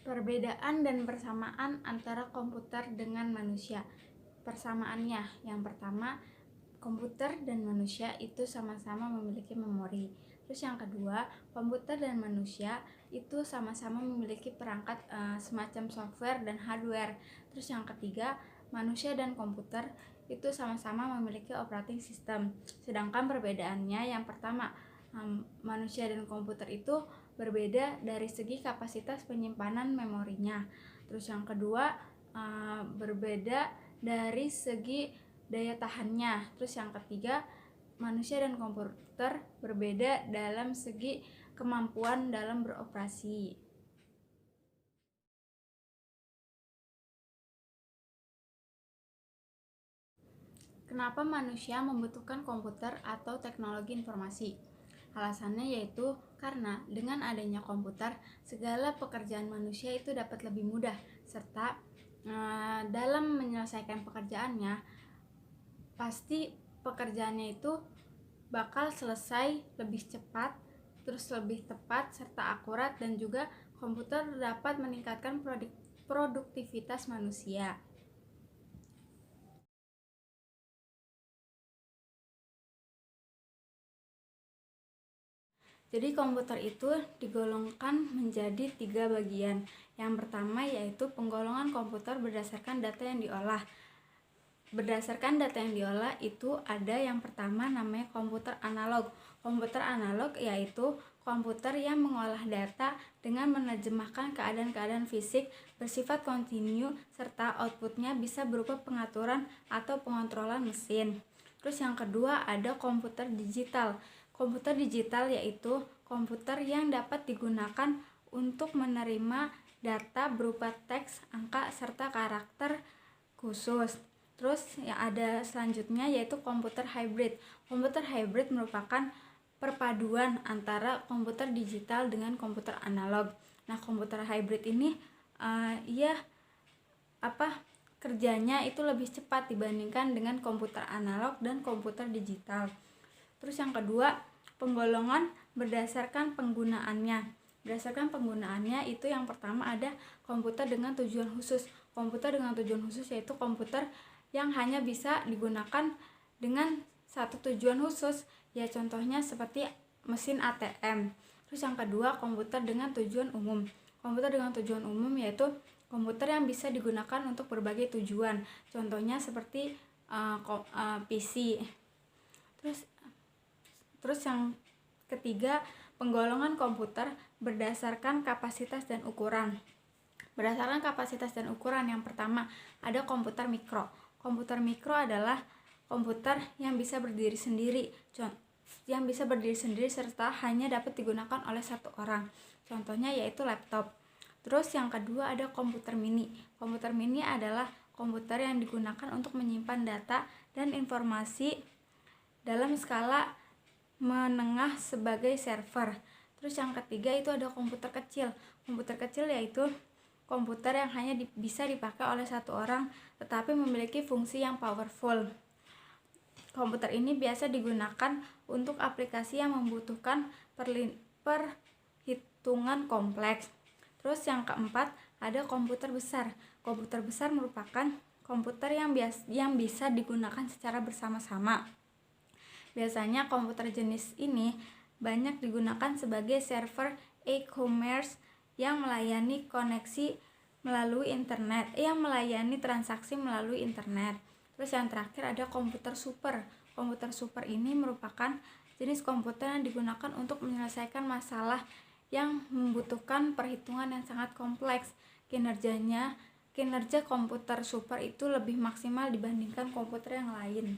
Perbedaan dan persamaan antara komputer dengan manusia. Persamaannya, yang pertama, komputer dan manusia itu sama-sama memiliki memori. Terus yang kedua, komputer dan manusia itu sama-sama memiliki perangkat semacam software dan hardware. Terus yang ketiga, manusia dan komputer itu sama-sama memiliki operating system. Sedangkan perbedaannya, yang pertama, manusia dan komputer itu berbeda dari segi kapasitas penyimpanan memorinya. Terus yang kedua, berbeda dari segi daya tahannya. Terus yang ketiga, manusia dan komputer berbeda dalam segi kemampuan dalam beroperasi. Kenapa manusia membutuhkan komputer atau teknologi informasi? Alasannya yaitu karena dengan adanya komputer, segala pekerjaan manusia itu dapat lebih mudah, serta dalam menyelesaikan pekerjaannya, pasti pekerjaannya itu bakal selesai lebih cepat, terus lebih tepat, serta akurat, dan juga komputer dapat meningkatkan produktivitas manusia. Jadi komputer itu digolongkan menjadi 3 bagian. Yang pertama yaitu penggolongan komputer berdasarkan data yang diolah. Berdasarkan data yang diolah itu ada yang pertama namanya komputer analog. Komputer analog yaitu komputer yang mengolah data dengan menerjemahkan keadaan-keadaan fisik bersifat kontinu serta outputnya bisa berupa pengaturan atau pengontrolan mesin. Terus yang kedua ada komputer digital. Komputer digital yaitu komputer yang dapat digunakan untuk menerima data berupa teks, angka, serta karakter khusus. Terus yang ada selanjutnya yaitu komputer hybrid. Komputer hybrid merupakan perpaduan antara komputer digital dengan komputer analog. Nah, komputer hybrid ini kerjanya itu lebih cepat dibandingkan dengan komputer analog dan komputer digital. Terus yang kedua, penggolongan berdasarkan penggunaannya. Berdasarkan penggunaannya itu yang pertama ada komputer dengan tujuan khusus. Komputer dengan tujuan khusus yaitu komputer yang hanya bisa digunakan dengan satu tujuan khusus. Ya contohnya seperti mesin ATM. Terus yang kedua, komputer dengan tujuan umum. Komputer dengan tujuan umum yaitu komputer yang bisa digunakan untuk berbagai tujuan. Contohnya seperti PC. Terus yang ketiga, penggolongan komputer berdasarkan kapasitas dan ukuran. Berdasarkan kapasitas dan ukuran, yang pertama ada komputer mikro. Komputer mikro adalah komputer yang bisa berdiri sendiri, serta hanya dapat digunakan oleh satu orang. Contohnya yaitu laptop. Terus yang kedua ada komputer mini. Komputer mini adalah komputer yang digunakan untuk menyimpan data dan informasi dalam skala menengah sebagai server. Terus yang ketiga itu ada komputer kecil. Komputer kecil yaitu komputer yang hanya bisa dipakai oleh satu orang tetapi memiliki fungsi yang powerful. Komputer ini biasa digunakan untuk aplikasi yang membutuhkan perhitungan kompleks. Terus yang keempat ada komputer besar. Komputer besar merupakan komputer yang bisa digunakan secara bersama-sama. Biasanya komputer jenis ini banyak digunakan sebagai server e-commerce yang melayani koneksi melalui internet, yang melayani transaksi melalui internet. Terus yang terakhir ada komputer super. Komputer super ini merupakan jenis komputer yang digunakan untuk menyelesaikan masalah yang membutuhkan perhitungan yang sangat kompleks. Kinerja komputer super itu lebih maksimal dibandingkan komputer yang lain.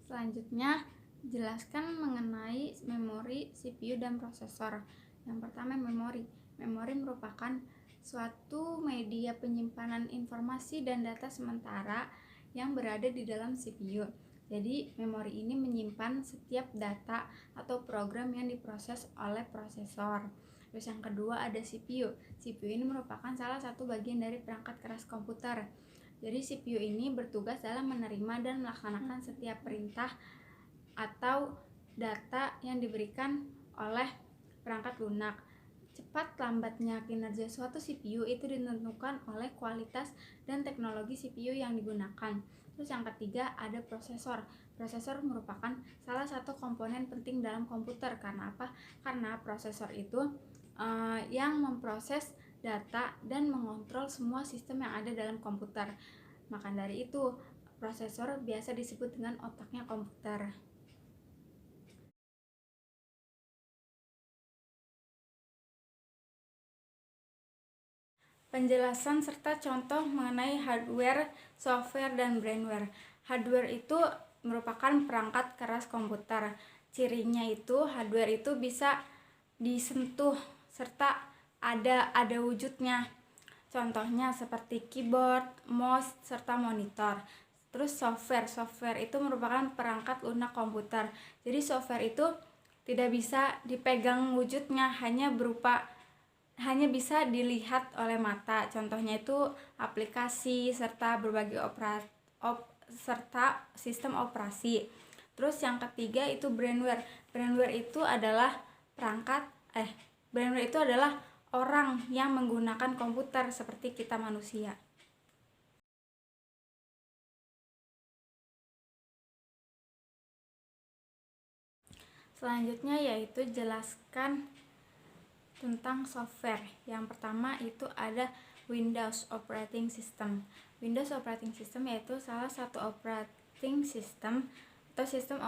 Selanjutnya, jelaskan mengenai memori, CPU, dan prosesor. Yang pertama, memori. Memori merupakan suatu media penyimpanan informasi dan data sementara yang berada di dalam CPU. Jadi, memori ini menyimpan setiap data atau program yang diproses oleh prosesor. Terus yang kedua ada CPU. CPU ini merupakan salah satu bagian dari perangkat keras komputer. Jadi CPU ini bertugas dalam menerima dan melaksanakan setiap perintah atau data yang diberikan oleh perangkat lunak. Cepat lambatnya kinerja suatu CPU itu ditentukan oleh kualitas dan teknologi CPU yang digunakan. Terus yang ketiga ada prosesor. Prosesor merupakan salah satu komponen penting dalam komputer. Karena apa? Karena prosesor itu yang memproses data dan mengontrol semua sistem yang ada dalam komputer. Maka dari itu, prosesor biasa disebut dengan otaknya komputer. Penjelasan serta contoh mengenai hardware, software, dan brainware. Hardware itu merupakan perangkat keras komputer. Cirinya itu hardware itu bisa disentuh serta ada wujudnya. Contohnya seperti keyboard, mouse, serta monitor. Terus software itu merupakan perangkat lunak komputer. Jadi software itu tidak bisa dipegang wujudnya, hanya bisa dilihat oleh mata. Contohnya itu aplikasi serta berbagai serta sistem operasi. Terus yang ketiga itu brainware. Brainware itu adalah brainware itu adalah orang yang menggunakan komputer seperti kita manusia. Selanjutnya yaitu jelaskan tentang software. Yang pertama itu ada Windows Operating System. Windows Operating System yaitu salah satu operating system atau sistem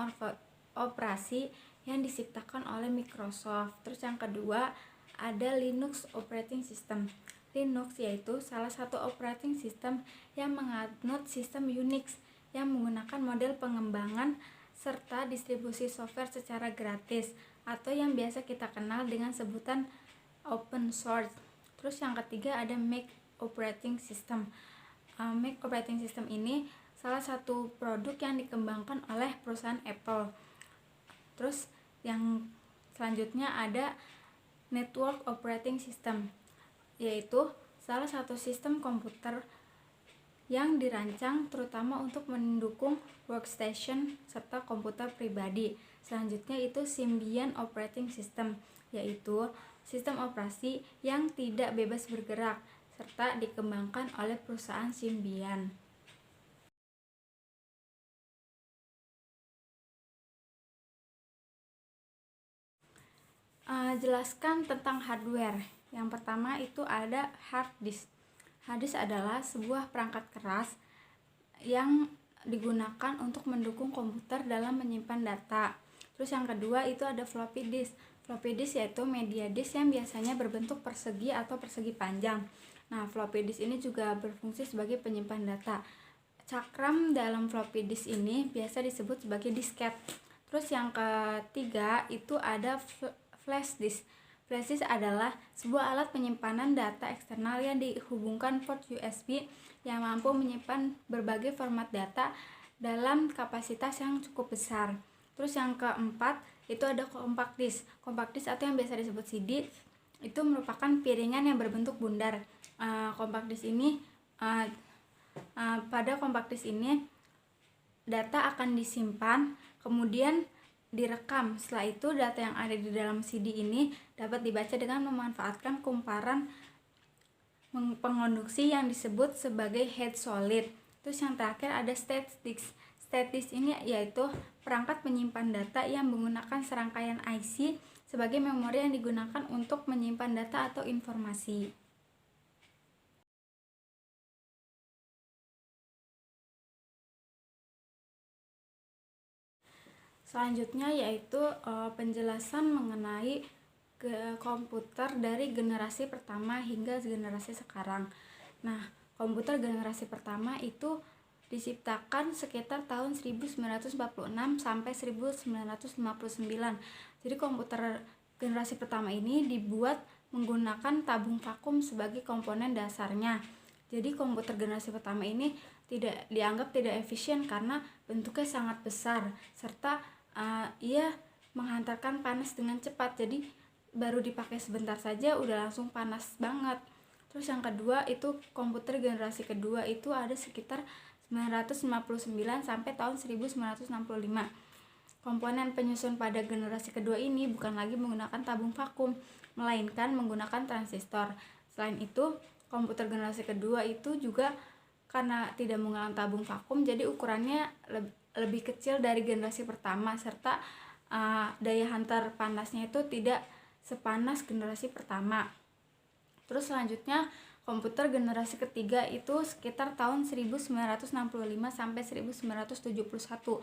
operasi yang diciptakan oleh Microsoft. Terus yang kedua ada Linux Operating System. Linux yaitu salah satu operating system yang menganut sistem Unix yang menggunakan model pengembangan serta distribusi software secara gratis atau yang biasa kita kenal dengan sebutan open source. Terus yang ketiga ada Mac Operating System. Mac Operating System ini salah satu produk yang dikembangkan oleh perusahaan Apple. Terus yang selanjutnya ada Network Operating System, yaitu salah satu sistem komputer yang dirancang terutama untuk mendukung workstation serta komputer pribadi. Selanjutnya itu Symbian Operating System, yaitu sistem operasi yang tidak bebas bergerak serta dikembangkan oleh perusahaan Symbian. Jelaskan tentang hardware. Yang pertama itu ada hard disk. Hard disk adalah sebuah perangkat keras yang digunakan untuk mendukung komputer dalam menyimpan data. Terus yang kedua itu ada floppy disk. Floppy disk yaitu media disk yang biasanya berbentuk persegi atau persegi panjang. Nah, floppy disk ini juga berfungsi sebagai penyimpan data. Cakram dalam floppy disk ini biasa disebut sebagai disket. Terus yang ketiga itu ada flash disk. Flash disk adalah sebuah alat penyimpanan data eksternal yang dihubungkan port USB yang mampu menyimpan berbagai format data dalam kapasitas yang cukup besar. Terus yang keempat itu ada compact disk. Compact disk atau yang biasa disebut CD itu merupakan piringan yang berbentuk bundar. Compact disk ini pada compact disk ini data akan disimpan kemudian direkam. Setelah itu data yang ada di dalam CD ini dapat dibaca dengan memanfaatkan kumparan pengonduksi yang disebut sebagai head solid. Terus yang terakhir ada state disk. State disk ini yaitu perangkat penyimpan data yang menggunakan serangkaian IC sebagai memori yang digunakan untuk menyimpan data atau informasi. Selanjutnya yaitu penjelasan mengenai komputer dari generasi pertama hingga generasi sekarang. Nah, komputer generasi pertama itu diciptakan sekitar tahun 1946 sampai 1959. Jadi komputer generasi pertama ini dibuat menggunakan tabung vakum sebagai komponen dasarnya. Jadi komputer generasi pertama ini dianggap tidak efisien karena bentuknya sangat besar serta ia menghantarkan panas dengan cepat. Jadi baru dipakai sebentar saja udah langsung panas banget. Terus yang kedua itu komputer generasi kedua itu ada sekitar 959 sampai tahun 1965. komponen penyusun pada generasi kedua ini bukan lagi menggunakan tabung vakum, melainkan menggunakan transistor. Selain itu, komputer generasi kedua itu juga karena tidak menggunakan tabung vakum, jadi ukurannya lebih kecil dari generasi pertama, serta daya hantar panasnya itu tidak sepanas generasi pertama. Terus selanjutnya komputer generasi ketiga itu sekitar tahun 1965 sampai 1971.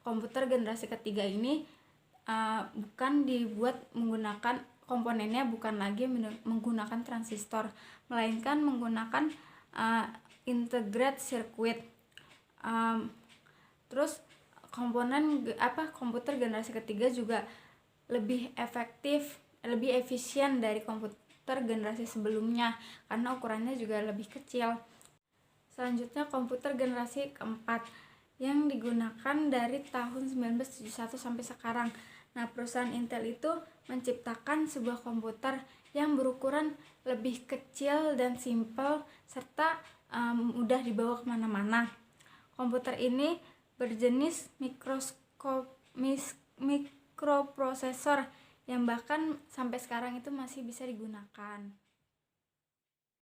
Komputer generasi ketiga ini bukan dibuat menggunakan komponennya bukan lagi menggunakan transistor, melainkan menggunakan integrated circuit. Terus komputer generasi ketiga juga lebih efektif, lebih efisien dari komputer generasi sebelumnya karena ukurannya juga lebih kecil. Selanjutnya komputer generasi keempat yang digunakan dari tahun 1971 sampai sekarang. Nah, perusahaan Intel itu menciptakan sebuah komputer yang berukuran lebih kecil dan simpel serta mudah dibawa kemana-mana. Komputer ini berjenis mikroprosesor yang bahkan sampai sekarang itu masih bisa digunakan.